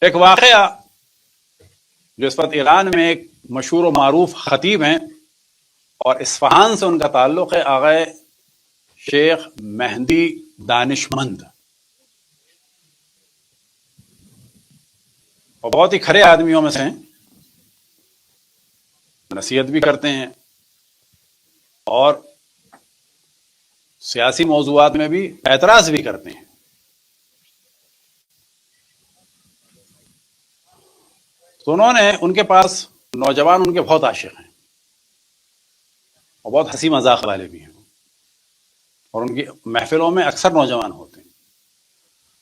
ایک واقعہ جو اس وقت ایران میں ایک مشہور و معروف خطیب ہیں اور اصفہان سے ان کا تعلق ہے، آغا شیخ مہدی دانشمند، اور بہت ہی کھرے آدمیوں میں سے ہیں، نصیحت بھی کرتے ہیں اور سیاسی موضوعات میں بھی اعتراض بھی کرتے ہیں۔ تو انہوں نے، ان کے پاس نوجوان ان کے بہت عاشق ہیں اور بہت ہنسی مذاق والے بھی ہیں، اور ان کی محفلوں میں اکثر نوجوان ہوتے ہیں۔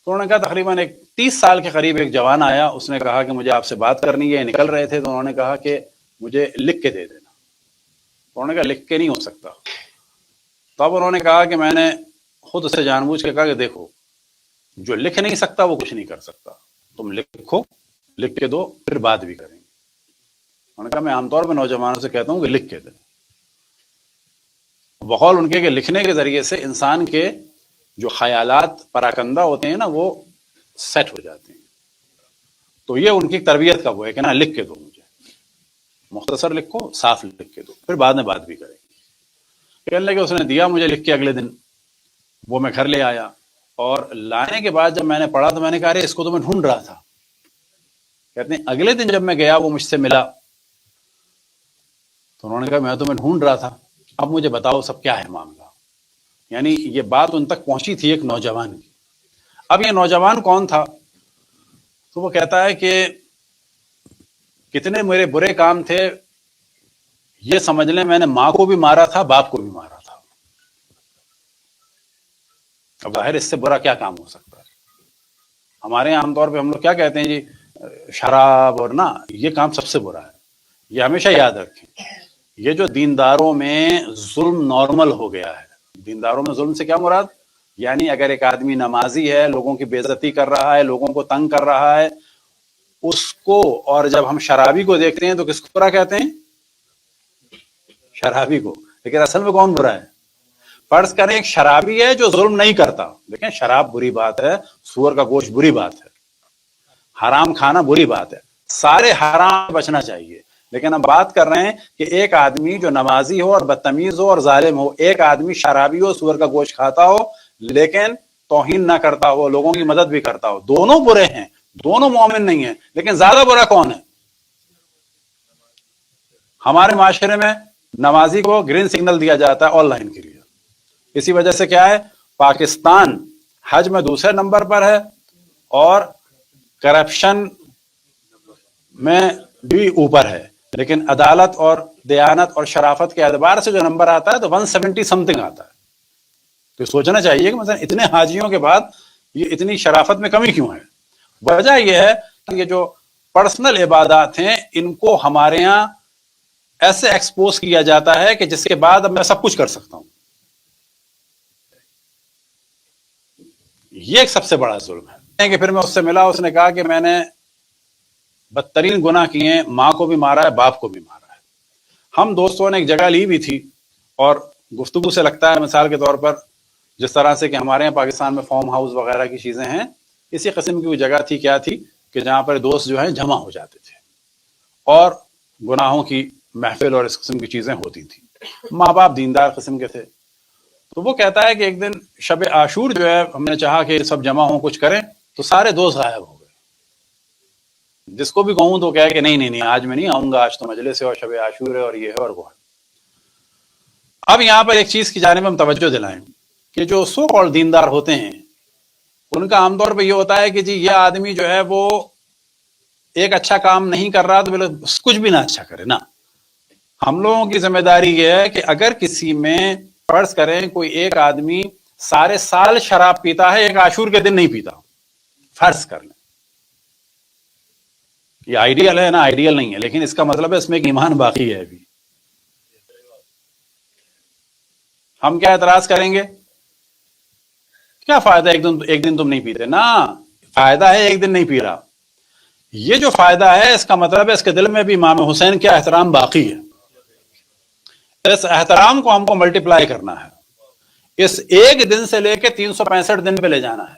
تو انہوں نے کہا تقریباً 30 سال کے قریب ایک جوان آیا، اس نے کہا کہ مجھے آپ سے بات کرنی ہے، نکل رہے تھے تو انہوں نے کہا کہ مجھے لکھ کے دے دینا۔ انہوں نے کہا لکھ کے نہیں ہو سکتا۔ تب انہوں نے کہا کہ میں نے خود اسے جان بوجھ کے کہا کہ دیکھو، جو لکھ نہیں سکتا وہ کچھ نہیں کر سکتا، تم لکھو، لکھ کے دو، پھر بات بھی کریں گے۔ انہوں نے کہا میں عام طور پہ نوجوانوں سے کہتا ہوں کہ لکھ کے دیں، بقول ان کے کہ لکھنے کے ذریعے سے انسان کے جو خیالات پراکندہ ہوتے ہیں نا، وہ سیٹ ہو جاتے ہیں۔ تو یہ ان کی تربیت کا وہ ہے کہ نا لکھ کے دو، مجھے مختصر لکھو، صاف لکھ کے دو، پھر بعد میں بات بھی کریں گے۔ کہنے لگے اس نے دیا مجھے لکھ کے، اگلے دن وہ میں گھر لے آیا، اور لانے کے بعد جب میں نے پڑھا تو میں نے کہا ارے اس کو تو میں ڈھونڈ رہا تھا۔ کہتے ہیں اگلے دن جب میں گیا وہ مجھ سے ملا تو انہوں نے کہا میں تمہیں ڈھونڈ رہا تھا، اب مجھے بتاؤ سب کیا ہے معاملہ۔ یعنی یہ بات ان تک پہنچی تھی ایک نوجوان کی۔ اب یہ نوجوان کون تھا؟ تو وہ کہتا ہے کہ کتنے میرے برے کام تھے، یہ سمجھ لیں میں نے ماں کو بھی مارا تھا، باپ کو بھی مارا تھا۔ اب ظاہر اس سے برا کیا کام ہو سکتا ہے؟ ہمارے یہاں عام طور پہ ہم لوگ کیا کہتے ہیں جی، شراب اور نا، یہ کام سب سے برا ہے۔ یہ ہمیشہ یاد رکھیں، یہ جو دینداروں میں ظلم نارمل ہو گیا ہے۔ دینداروں میں ظلم سے کیا مراد؟ یعنی اگر ایک آدمی نمازی ہے، لوگوں کی بے عزتی کر رہا ہے، لوگوں کو تنگ کر رہا ہے، اس کو، اور جب ہم شرابی کو دیکھتے ہیں تو کس کو برا کہتے ہیں؟ شرابی کو۔ لیکن اصل میں کون برا ہے؟ فرض کریں ایک شرابی ہے جو ظلم نہیں کرتا، دیکھیں شراب بری بات ہے، سور کا گوشت بری بات ہے، حرام کھانا بری بات ہے، سارے حرام بچنا چاہیے۔ لیکن ہم بات کر رہے ہیں کہ ایک آدمی جو نمازی ہو اور بدتمیز ہو اور ظالم ہو، ایک آدمی شرابی ہو، سور کا گوشت کھاتا ہو لیکن توہین نہ کرتا ہو، لوگوں کی مدد بھی کرتا ہو، دونوں برے ہیں، دونوں مومن نہیں ہیں۔ لیکن زیادہ برا کون ہے؟ ہمارے معاشرے میں نمازی کو گرین سگنل دیا جاتا ہے آن لائن کے لیے۔ اسی وجہ سے کیا ہے، پاکستان حج میں دوسرے نمبر پر ہے اور کرپشن میں بھی اوپر ہے، لیکن عدالت اور دیانت اور شرافت کے اعتبار سے جو نمبر آتا ہے تو 170 سم تھنگ آتا ہے۔ تو سوچنا چاہیے کہ مثلا اتنے حاجیوں کے بعد یہ اتنی شرافت میں کمی کیوں ہے؟ وجہ یہ ہے کہ یہ جو پرسنل عبادات ہیں ان کو ہمارے یہاں ایسے ایکسپوز کیا جاتا ہے کہ جس کے بعد اب میں سب کچھ کر سکتا ہوں۔ یہ ایک سب سے بڑا ظلم ہے کہ پھر میں اس سے ملا، اس نے کہا کہ میں نے بدترین گناہ کیے ہیں، ماں کو بھی مارا ہے، باپ کو بھی مارا ہے۔ ہم دوستوں نے ایک جگہ لی بھی تھی، اور گفتگو سے لگتا ہے مثال کے طور پر جس طرح سے کہ ہمارے یہاں پاکستان میں فارم ہاؤس وغیرہ کی چیزیں ہیں، اسی قسم کی وہ جگہ تھی، کیا تھی کہ جہاں پر دوست جو ہیں جمع ہو جاتے تھے اور گناہوں کی محفل اور اس قسم کی چیزیں ہوتی تھیں۔ ماں باپ دیندار قسم کے تھے۔ تو وہ کہتا ہے کہ ایک دن شب عاشور جو ہے، ہم نے چاہا کہ سب جمع ہوں کچھ کریں، تو سارے دوست غائب ہو گئے۔ جس کو بھی کہوں تو کہے کہ نہیں آج میں نہیں آؤں گا، آج تو مجلس ہے اور شب عاشور ہے اور یہ ہے اور وہ ہے۔ اب یہاں پر ایک چیز کی جانب ہم توجہ دلائیں کہ جو سو کالڈ دیندار ہوتے ہیں ان کا عام طور پہ یہ ہوتا ہے کہ جی یہ آدمی جو ہے وہ ایک اچھا کام نہیں کر رہا تو کچھ بھی نہ اچھا کرے نا۔ ہم لوگوں کی ذمہ داری یہ ہے کہ اگر کسی میں فرض کریں کوئی ایک آدمی سارے سال شراب پیتا ہے، ایک عاشور کے دن نہیں پیتا، فرض کر لیں، یہ آئیڈیل ہے نا، آئیڈیل نہیں ہے، لیکن اس کا مطلب ہے اس میں ایک ایمان باقی ہے ابھی۔ ہم کیا اعتراض کریں گے؟ کیا فائدہ ایک دن تم نہیں پیتے؟ نا، فائدہ ہے ایک دن نہیں پی رہا۔ یہ جو فائدہ ہے اس کا مطلب ہے اس کے دل میں بھی امام حسین کا احترام باقی ہے۔ اس احترام کو ہم کو ملٹیپلائی کرنا ہے، اس ایک دن سے لے کے 365 دن پہ لے جانا ہے۔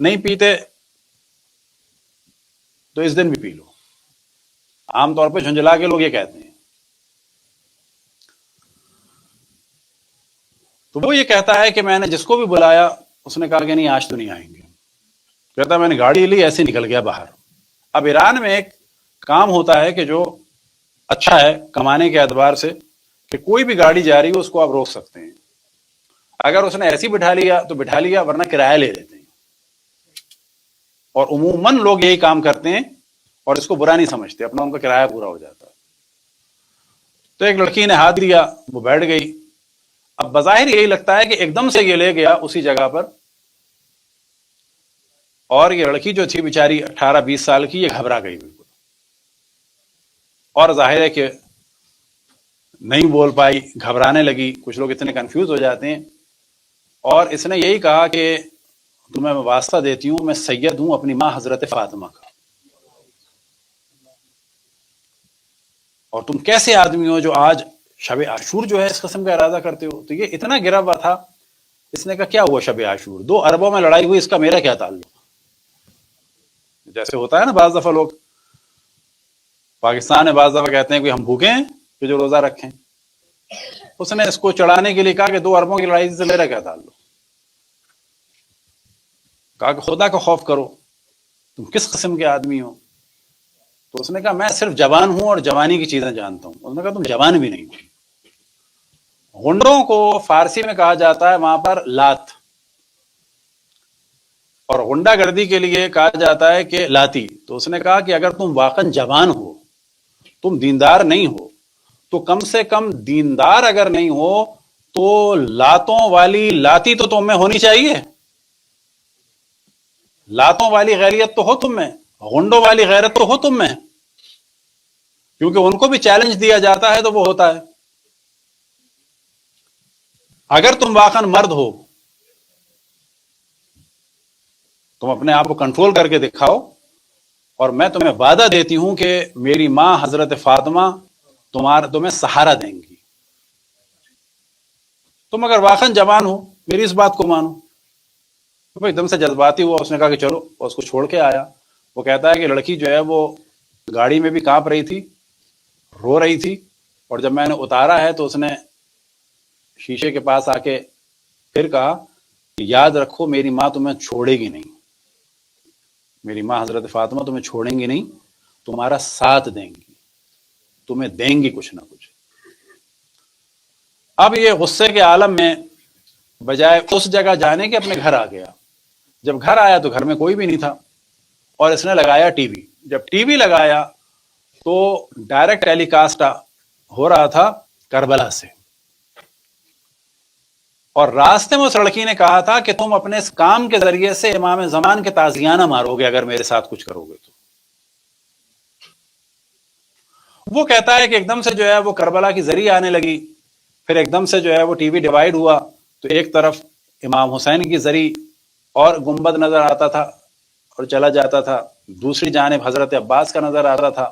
نہیں پیتے تو اس دن بھی پی لو. عام طور پہ جھنجھلا کے لوگ یہ کہتے ہیں. تو وہ یہ کہتا ہے کہ میں نے جس کو بھی بلایا اس نے کہا کہ نہیں آج تو نہیں آئیں گے. کہتا میں نے گاڑی لی ایسے نکل گیا باہر. اب ایران میں ایک کام ہوتا ہے کہ جو اچھا ہے کمانے کے اعتبار سے کہ کوئی بھی گاڑی جا رہی ہے اس کو آپ روک سکتے ہیں. اگر اس نے ایسی بٹھا لیا تو بٹھا لیا ورنہ کرایہ لے لیتے ہیں. اور عموماً لوگ یہی کام کرتے ہیں اور اس کو برا نہیں سمجھتے, اپنا ان کا کرایہ پورا ہو جاتا ہے. تو ایک لڑکی نے ہاتھ دیا, وہ بیٹھ گئی. اب بظاہر یہی لگتا ہے کہ ایک دم سے یہ لے گیا اسی جگہ پر, اور یہ لڑکی جو تھی بیچاری 18-20 سال کی, یہ گھبرا گئی بالکل, اور ظاہر ہے کہ نہیں بول پائی, گھبرانے لگی. کچھ لوگ اتنے کنفیوز ہو جاتے ہیں. اور اس نے یہی کہا کہ تمہیں میں واسطہ دیتی ہوں, میں سید ہوں اپنی ماں حضرت فاطمہ کا, اور تم کیسے آدمی ہو جو آج شب عاشور جو ہے اس قسم کا ارادہ کرتے ہو. تو یہ اتنا گرا ہوا تھا. اس نے کہا کیا ہوا شب عاشور, 2 اربوں میں لڑائی ہوئی, اس کا میرا کیا تعلق. جیسے ہوتا ہے نا بعض دفعہ لوگ پاکستان میں بعض دفعہ کہتے ہیں کہ ہم بھوکے ہیں کہ جو روزہ رکھیں. اس نے اس کو چڑھانے کے لیے کہا کہ 2 اربوں کی لڑائی سے میرا کیا تعلق. کہا کہ خدا کا خوف کرو, تم کس قسم کے آدمی ہو. تو اس نے کہا میں صرف جوان ہوں اور جوانی کی چیزیں جانتا ہوں. اس نے کہا تم جوان بھی نہیں ہو. غنڈوں کو فارسی میں کہا جاتا ہے وہاں پر لات, اور غنڈہ گردی کے لیے کہا جاتا ہے کہ لاتی. تو اس نے کہا کہ اگر تم واقعا جوان ہو, تم دیندار نہیں ہو, تو کم سے کم دیندار اگر نہیں ہو تو لاتوں والی لاتی تو تم میں ہونی چاہیے. لاتوں والی غیرت تو ہو تم میں, غنڈوں والی غیرت تو ہو تم میں, کیونکہ ان کو بھی چیلنج دیا جاتا ہے تو وہ ہوتا ہے. اگر تم واقعا مرد ہو, تم اپنے آپ کو کنٹرول کر کے دکھاؤ, اور میں تمہیں وعدہ دیتی ہوں کہ میری ماں حضرت فاطمہ تمہیں سہارا دیں گی. تم اگر واقعا جوان ہو میری اس بات کو مانو. تو ایک دم سے جذباتی ہوا, اس نے کہا کہ چلو, اور اس کو چھوڑ کے آیا. وہ کہتا ہے کہ لڑکی جو ہے وہ گاڑی میں بھی کانپ رہی تھی, رو رہی تھی, اور جب میں نے اتارا ہے تو اس نے شیشے کے پاس آ کے پھر کہا کہ یاد رکھو میری ماں تمہیں چھوڑے گی نہیں, میری ماں حضرت فاطمہ تمہیں چھوڑیں گی نہیں, تمہارا ساتھ دیں گی, تمہیں دیں گی کچھ نہ کچھ. اب یہ غصے کے عالم میں بجائے اس جگہ جانے کے اپنے گھر آ گیا. جب گھر آیا تو گھر میں کوئی بھی نہیں تھا, اور اس نے لگایا ٹی وی. جب ٹی وی لگایا تو ڈائریکٹ ٹیلی کاسٹ ہو رہا تھا کربلا سے, اور راستے میں اس لڑکی نے کہا تھا کہ تم اپنے اس کام کے ذریعے سے امام زمان کے تازیانہ مارو گے اگر میرے ساتھ کچھ کرو گے تو. وہ کہتا ہے کہ ایک دم سے جو ہے وہ کربلا کی زری آنے لگی. پھر ایک دم سے جو ہے وہ ٹی وی ڈیوائیڈ ہوا, تو ایک طرف امام حسین کی زری اور گنبد نظر آتا تھا اور چلا جاتا تھا, دوسری جانب حضرت عباس کا نظر آتا تھا.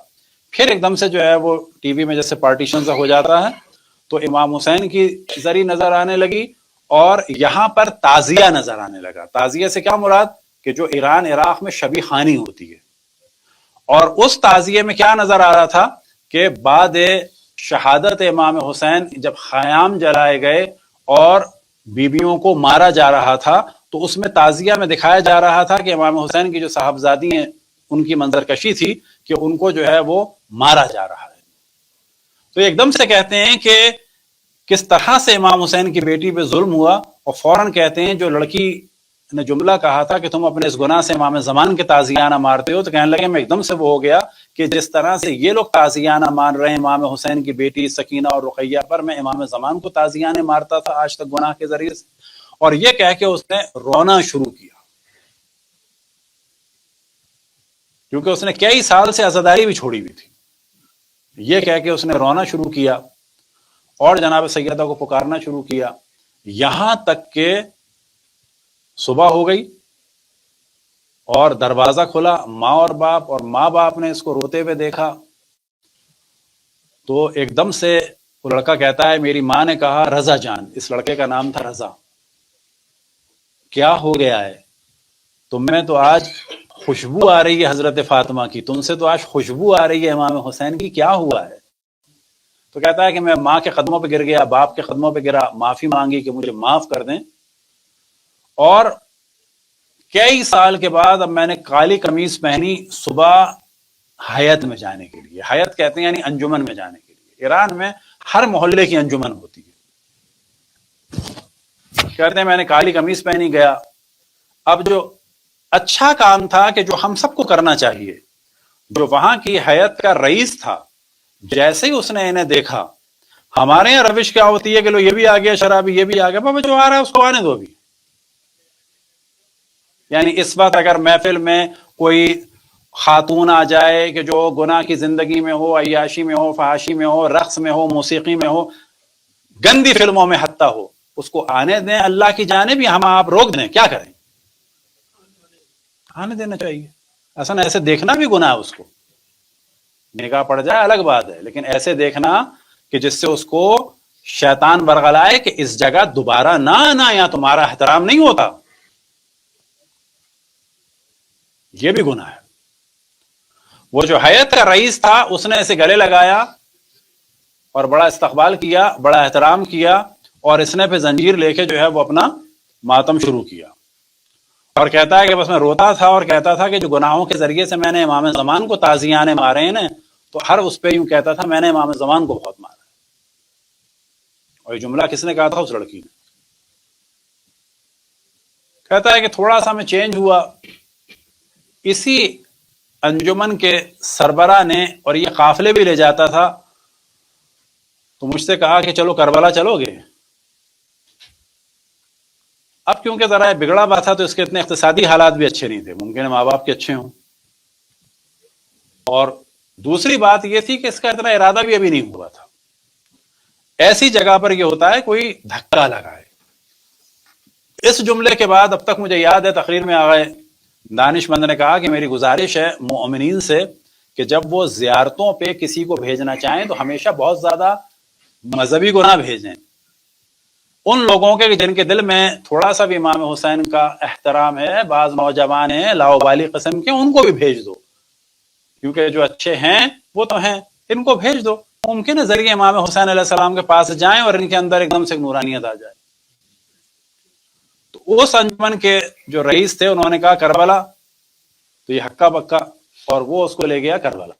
پھر ایک دم سے جو ہے وہ ٹی وی میں جیسے پارٹیشن سا ہو جاتا ہے تو امام حسین کی زری نظر آنے لگی, اور یہاں پر تعزیہ نظر آنے لگا. تعزیہ سے کیا مراد کہ جو ایران عراق میں شبی خوانی ہوتی ہے, اور اس تعزیے میں کیا نظر آ رہا تھا کہ بعد شہادت امام حسین جب خیام جلائے گئے اور بیویوں کو مارا جا رہا تھا, تو اس میں تعزیہ میں دکھایا جا رہا تھا کہ امام حسین کی جو صاحبزادی ہیں ان کی منظر کشی تھی کہ ان کو جو ہے وہ مارا جا رہا ہے. تو ایک دم سے کہتے ہیں کہ کس طرح سے امام حسین کی بیٹی پہ ظلم ہوا, اور فوراً کہتے ہیں جو لڑکی نے جملہ کہا تھا کہ تم اپنے اس گناہ سے امام زمان کے تازیانہ مارتے ہو, تو کہنے لگے میں ایک دم سے وہ ہو گیا کہ جس طرح سے یہ لوگ تازیانہ مان رہے ہیں امام حسین کی بیٹی سکینہ اور رقیہ پر, میں امام زمان کو تازیانہ مارتا تھا آج تک گناہ کے ذریعے سے. اور یہ کہہ کے اس نے رونا شروع کیا, کیونکہ اس نے کئی سال سے عزاداری بھی چھوڑی ہوئی تھی. یہ کہہ کے اس نے رونا شروع کیا اور جناب سیدہ کو پکارنا شروع کیا, یہاں تک کہ صبح ہو گئی اور دروازہ کھلا. ماں اور باپ, اور ماں باپ نے اس کو روتے ہوئے دیکھا تو ایک دم سے وہ لڑکا کہتا ہے میری ماں نے کہا رضا جان، اس لڑکے کا نام تھا رضا، کیا ہو گیا ہے تم میں تو آج خوشبو آ رہی ہے حضرت فاطمہ کی، تم سے تو آج خوشبو آ رہی ہے امام حسین کی، کیا ہوا ہے؟ تو کہتا ہے کہ میں ماں کے قدموں پہ گر گیا، باپ کے قدموں پہ گرا، معافی مانگی کہ مجھے معاف کر دیں، اور کئی سال کے بعد اب میں نے کالی قمیض پہنی صبح حیت میں جانے کے لیے، حیت کہتے ہیں یعنی انجمن میں جانے کے لیے، ایران میں ہر محلے کی انجمن ہوتی ہے، کہتے ہیں میں نے کالی قمیض پہنی گیا۔ اب جو اچھا کام تھا کہ جو ہم سب کو کرنا چاہیے، جو وہاں کی حیت کا رئیس تھا، جیسے ہی اس نے انہیں دیکھا، ہمارے یہاں روش کیا ہوتی ہے کہ لو یہ بھی آ گیا شرابی، یہ بھی آ گیا، بابا جو آ رہا ہے اس کو آنے دو بھی۔ یعنی اس وقت اگر محفل میں کوئی خاتون آ جائے کہ جو گناہ کی زندگی میں ہو، عیاشی میں ہو، فحاشی میں ہو، رقص میں ہو، موسیقی میں ہو، گندی فلموں میں حتی ہو، اس کو آنے دیں، اللہ کی جانب، ہم آپ روک دیں، کیا کریں؟ آنے دینا چاہیے۔ اصلا ایسے دیکھنا بھی گناہ ہے، اس کو نگاہ پڑ جائے الگ بات ہے، لیکن ایسے دیکھنا کہ جس سے اس کو شیطان برگلائے کہ اس جگہ دوبارہ نہ آنا، یا تمہارا احترام نہیں ہوتا، یہ بھی گناہ ہے۔ وہ جو حیت کا رئیس تھا اس نے اسے گلے لگایا اور بڑا استقبال کیا، بڑا احترام کیا، اور اس نے پہ زنجیر لے کے جو ہے وہ اپنا ماتم شروع کیا، اور کہتا ہے کہ بس میں روتا تھا اور کہتا تھا کہ جو گناہوں کے ذریعے سے میں نے امام زمان کو تازیانے مارے ہیں نا، تو ہر اس پہ یوں کہتا تھا میں نے امام زمان کو بہت مارا۔ اور یہ جملہ کس نے کہا تھا؟ اس لڑکی نے۔ کہتا ہے کہ تھوڑا سا میں چینج ہوا، اسی انجمن کے سربراہ نے، اور یہ قافلے بھی لے جاتا تھا، تو مجھ سے کہا کہ چلو کربلا چلو گے۔ اب کیونکہ ذرا بگڑا ہوا تھا تو اس کے اتنے اقتصادی حالات بھی اچھے نہیں تھے، ممکن ہے ماں باپ کے اچھے ہوں، اور دوسری بات یہ تھی کہ اس کا اتنا ارادہ بھی ابھی نہیں ہوا تھا۔ ایسی جگہ پر یہ ہوتا ہے کوئی دھکا لگائے۔ اس جملے کے بعد اب تک مجھے یاد ہے تقریر میں آ گئے دانش مند نے کہا کہ میری گزارش ہے مومنین سے کہ جب وہ زیارتوں پہ کسی کو بھیجنا چاہیں تو ہمیشہ بہت زیادہ مذہبی کو نہ بھیجیں، ان لوگوں کے جن کے دل میں تھوڑا سا بھی امام حسین کا احترام ہے، بعض نوجوان ہیں لاؤبالی قسم کے، ان کو بھی بھیج دو، کیونکہ جو اچھے ہیں وہ تو ہیں، ان کو بھیج دو، ممکن ہے ذریعے امام حسین علیہ السلام کے پاس جائیں اور ان کے اندر ایک دم سے نورانیت آ جائے۔ تو اس انجمن کے جو رئیس تھے انہوں نے کہا کربلا، تو یہ ہکا بکا، اور وہ اس کو لے گیا کربلا۔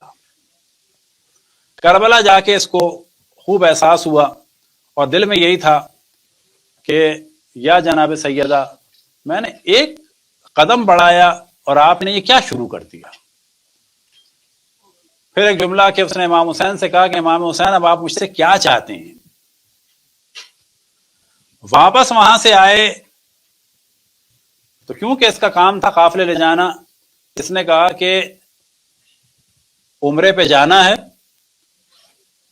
کربلا جا کے اس کو خوب احساس ہوا، اور دل میں یہی تھا کہ یا جناب سیدہ، میں نے ایک قدم بڑھایا اور آپ نے یہ کیا شروع کر دیا۔ پھر ایک جملہ کہ اس نے امام حسین سے کہا کہ امام حسین اب آپ مجھ سے کیا چاہتے ہیں؟ واپس وہاں سے آئے تو کیونکہ اس کا کام تھا قافلے لے جانا، اس نے کہا کہ عمرے پہ جانا ہے،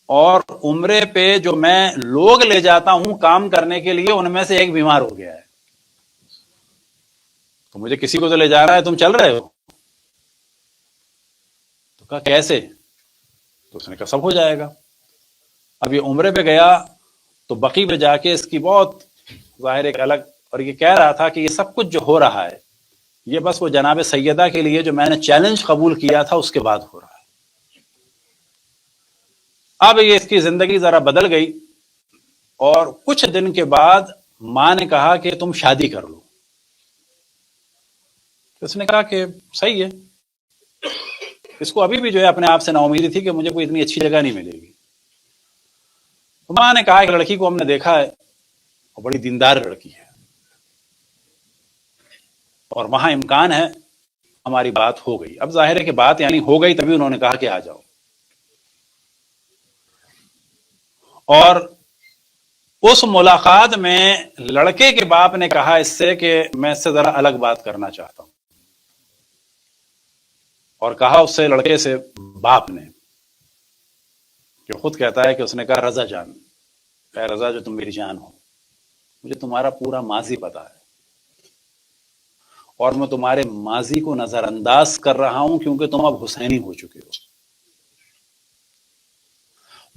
اور عمرے پہ جو میں لوگ لے جاتا ہوں کام کرنے کے لیے ان میں سے ایک بیمار ہو گیا ہے، تو مجھے کسی کو تو لے جانا ہے، تم چل رہے ہو؟ تو کہا کیسے؟ تو اس نے کہا سب ہو جائے گا۔ اب یہ عمرے پہ گیا تو بقی پہ جا کے اس کی بہت ظاہر ایک الگ، اور یہ کہہ رہا تھا کہ یہ سب کچھ جو ہو رہا ہے یہ بس وہ جناب سیدہ کے لیے جو میں نے چیلنج قبول کیا تھا اس کے بعد ہو رہا ہے۔ اب یہ اس کی زندگی ذرا بدل گئی، اور کچھ دن کے بعد ماں نے کہا کہ تم شادی کر لو۔ اس نے کہا کہ صحیح ہے، اس کو ابھی بھی جو ہے اپنے آپ سے نا امیدی تھی کہ مجھے کوئی اتنی اچھی جگہ نہیں ملے گی۔ ماں نے کہا کہ لڑکی کو ہم نے دیکھا ہے اور بڑی دیندار لڑکی ہے، اور وہاں امکان ہے ہماری بات ہو گئی۔ اب ظاہر ہے کہ بات یعنی ہو گئی، تبھی انہوں نے کہا کہ آ جاؤ۔ اور اس ملاقات میں لڑکے کے باپ نے کہا اس سے کہ میں اس سے ذرا الگ بات کرنا چاہتا ہوں، اور کہا اس سے لڑکے سے باپ نے، کہ خود کہتا ہے کہ اس نے کہا رضا جان، اے رضا جو تم میری جان ہو، مجھے تمہارا پورا ماضی پتا ہے، اور میں تمہارے ماضی کو نظر انداز کر رہا ہوں کیونکہ تم اب حسینی ہو چکے ہو۔